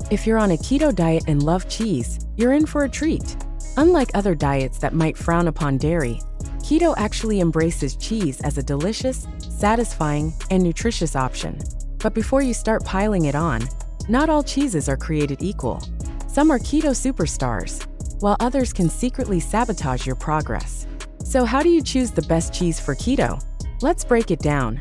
If you're on a keto diet and love cheese, you're in for a treat. Unlike other diets that might frown upon dairy, keto actually embraces cheese as a delicious, satisfying, and nutritious option. But before you start piling it on, not all cheeses are created equal. Some are keto superstars, while others can secretly sabotage your progress. So how do you choose the best cheese for keto? Let's break it down.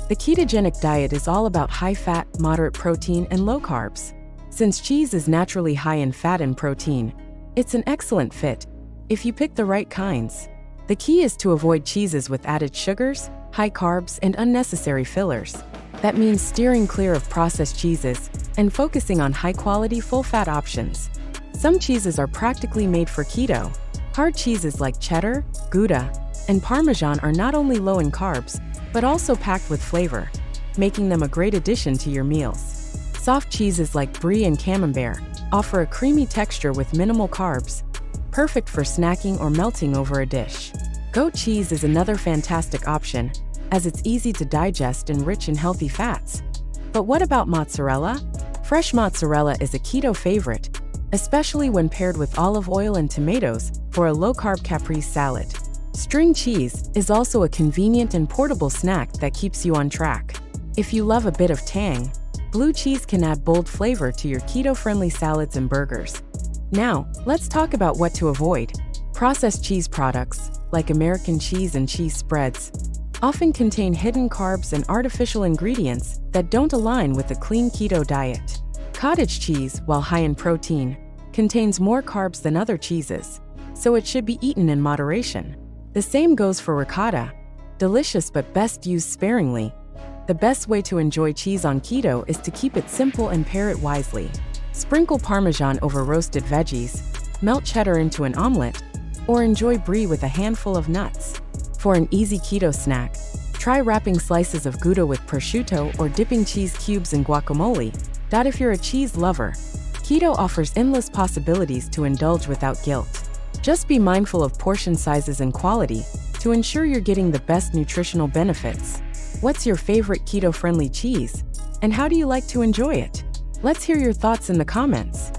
The ketogenic diet is all about high fat, moderate protein, and low carbs. Since cheese is naturally high in fat and protein, it's an excellent fit if you pick the right kinds. The key is to avoid cheeses with added sugars, high carbs, and unnecessary fillers. That means steering clear of processed cheeses and focusing on high-quality, full-fat options. Some cheeses are practically made for keto. Hard cheeses like cheddar, Gouda, and Parmesan are not only low in carbs, but also packed with flavor, making them a great addition to your meals. Soft cheeses like Brie and Camembert offer a creamy texture with minimal carbs, perfect for snacking or melting over a dish. Goat cheese is another fantastic option, as it's easy to digest and rich in healthy fats. But what about mozzarella? Fresh mozzarella is a keto favorite, especially when paired with olive oil and tomatoes for a low-carb caprese salad. String cheese is also a convenient and portable snack that keeps you on track. If you love a bit of tang, blue cheese can add bold flavor to your keto-friendly salads and burgers. Now, let's talk about what to avoid. Processed cheese products, like American cheese and cheese spreads, often contain hidden carbs and artificial ingredients that don't align with a clean keto diet. Cottage cheese, while high in protein, contains more carbs than other cheeses, so it should be eaten in moderation. The same goes for ricotta, delicious but best used sparingly. The best way to enjoy cheese on keto is to keep it simple and pair it wisely. Sprinkle Parmesan over roasted veggies, melt cheddar into an omelet, or enjoy brie with a handful of nuts. For an easy keto snack, try wrapping slices of Gouda with prosciutto or dipping cheese cubes in guacamole. If you're a cheese lover, keto offers endless possibilities to indulge without guilt. Just be mindful of portion sizes and quality to ensure you're getting the best nutritional benefits. What's your favorite keto-friendly cheese, and how do you like to enjoy it? Let's hear your thoughts in the comments.